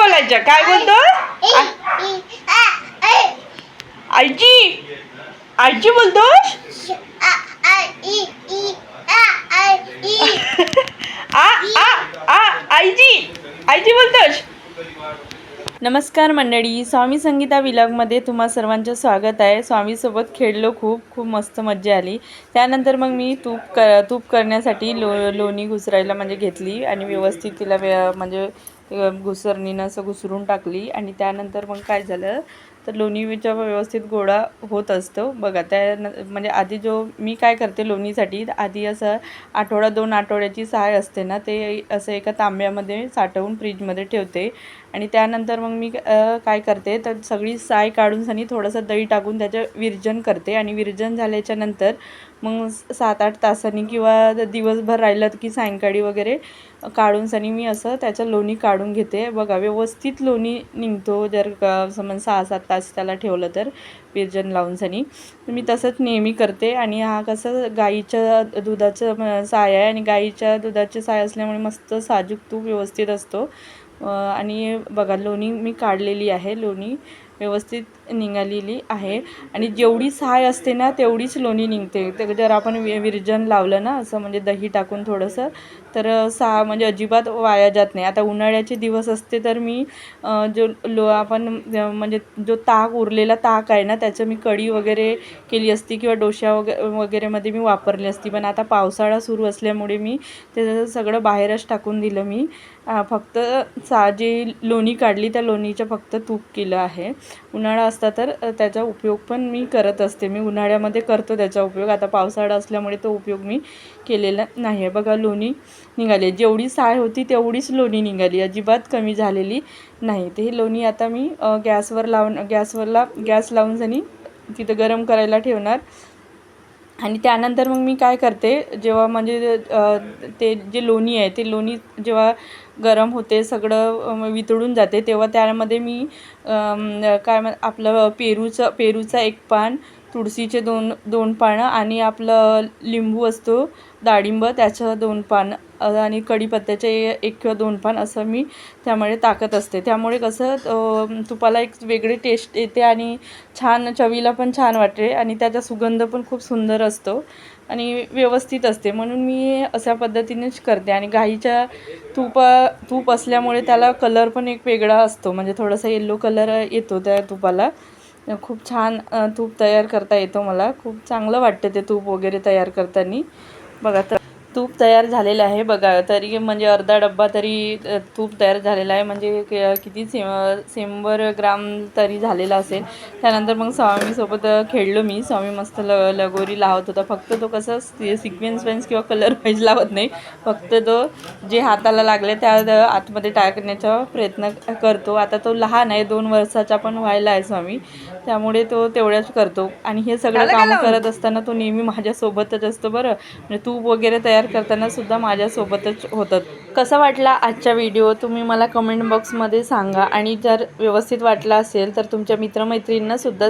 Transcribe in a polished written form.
बोलायचं. काय बोलतो? आईची आईची बोलतोस? आईची आईची बोलतोस? नमस्कार मंडळी, स्वामी संगीता विलॉगमध्ये तुम्हा सर्वांचं स्वागत आहे. स्वामीसोबत खेळलो, खूप मस्त मज्जा आली. त्यानंतर मग मी तूप करण्यासाठी लोणी घुसरायला म्हणजे घेतली आणि व्यवस्थित तिला म्हणजे घुसरणीनं असं घुसरून टाकली. आणि त्यानंतर मग काय झालं तर लोणीचा व्यवस्थित गोळा होत असतो बघा. म्हणजे आधी मी काय करते लोणीसाठी, आधी असं आठवडा 2 आठवड्याची साय असते ना, ते असं एका तांब्यामध्ये साठवून फ्रीजमध्ये ठेवते. आणि त्यानंतर मग मी काय करते तर सगळी साय काढून सनी थोडंसं दही टाकून त्याचं विरजन करते. आणि विरजन झाल्याच्या नंतर मग 7-8 तासांनी किंवा दिवसभर राहिलं की सायंकाळी वगैरे काढून सनी मी असं त्याचं लोणी काढून घेते बघा. व्यवस्थित लोणी निघतो जर समज 6-7 तास त्याला ठेवलं तर विरजन लावून सनी. मी तसंच नेहमी करते. आणि हा कसं गाईच्या दुधाचं साय आहे आणि गाईच्या दुधाची साय असल्यामुळे मस्त साजूक तूप व्यवस्थित असतो. आणि बघा लोणी मी काढलेली आहे, लोणी व्यवस्थित निघालेली आहे. आणि जेवढी साय असते ना तेवढीच लोणी निघते. तर जर आपण विरजन लावलं ना असं म्हणजे दही टाकून थोडंसं, तर म्हणजे अजिबात वाया जात नाही. आता उन्हाळ्याचे दिवस असते तर मी आपण म्हणजे जो उरलेला ताक आहे ना त्याचं मी कढी वगैरे केली असती किंवा डोशा वगैरेमध्ये मी वापरली असती. पण आता पावसाळा सुरू असल्यामुळे मी ते सगळं बाहेरच टाकून दिलं. मी फक्त जी लोणी काढली त्या लोणीचं फक्त तूप केलं आहे. उन्हाळा असता तर त्याचा उपयोग पण मी करत असते. मी उन्हाळ्यामध्ये करतो त्याचा उपयोग. आता पावसाळा असल्यामुळे तो उपयोग मी केलेला नाही आहे. बघा लोणी निघाली, जेवढी साय होती तेवढीच लोणी निघाली, अजिबात कमी झालेली नाही. ते ही लोणी आता मी गॅस लावून जणी तिथं गरम करायला ठेवणार. आणि त्यानंतर मग मी काय करते, जेव्हा म्हणजे ते जे लोणी आहे ते लोणी जेव्हा गरम होते सगळं वितळून जाते, तेव्हा त्यामध्ये मी आपलं पेरूचा 1 पान, तुळशीचे दोन पानं आणि आपलं लिंबू असतो डाळिंब त्याचं 2 पान आणि कढीपत्त्याचे 1 किंवा 2 पान असं मी त्यामुळे टाकत असते. त्यामुळे कसं तुपाला एक वेगळी टेस्ट येते आणि छान चवीला पण छान वाटते आणि त्याचा सुगंध पण खूप सुंदर असतो आणि व्यवस्थित असते. म्हणून मी अशा पद्धतीनेच करते. आणि गाईच्या तूप असल्यामुळे त्याला कलर पण एक वेगळा असतो, म्हणजे थोडासा येल्लो कलर येतो त्या तुपाला. खूप छान तूप तयार करता येतो मला. खूप चांगलं वाटतं ते तूप वगैरे तयार करताना बघा. तर तूप तयार झालेलं आहे बघा. तरी म्हणजे अर्धा डब्बा तरी तूप तयार झालेला आहे, म्हणजे किती 100 ग्राम तरी झालेला असेल. त्यानंतर मग स्वामीसोबत खेळलो मी. स्वामी मस्त लगोरी लावत होता. फक्त तो कसं सिक्वेन्स किंवा कलर वाईज लावत नाही, फक्त तो जे हाताला लागले त्या आतमध्ये टाकण्याचा प्रयत्न करतो. आता तो लहान आहे, 2 वर्षाचा पण व्हायला आहे स्वामी, त्यामुळे तो तेवढ्याच करतो. आणि हे सगळं कामं करत असताना तो नेहमी माझ्यासोबतच असतो बरं. म्हणजे तूप वगैरे तयार करताना सुद्धा माझ्यासोबतच होतं. कसा वाटला आजचा व्हिडिओ तुम्ही मला कमेंट बॉक्समध्ये सांगा. आणि जर व्यवस्थित वाटला असेल तर तुमच्या मित्रमैत्रिणींना सुद्धा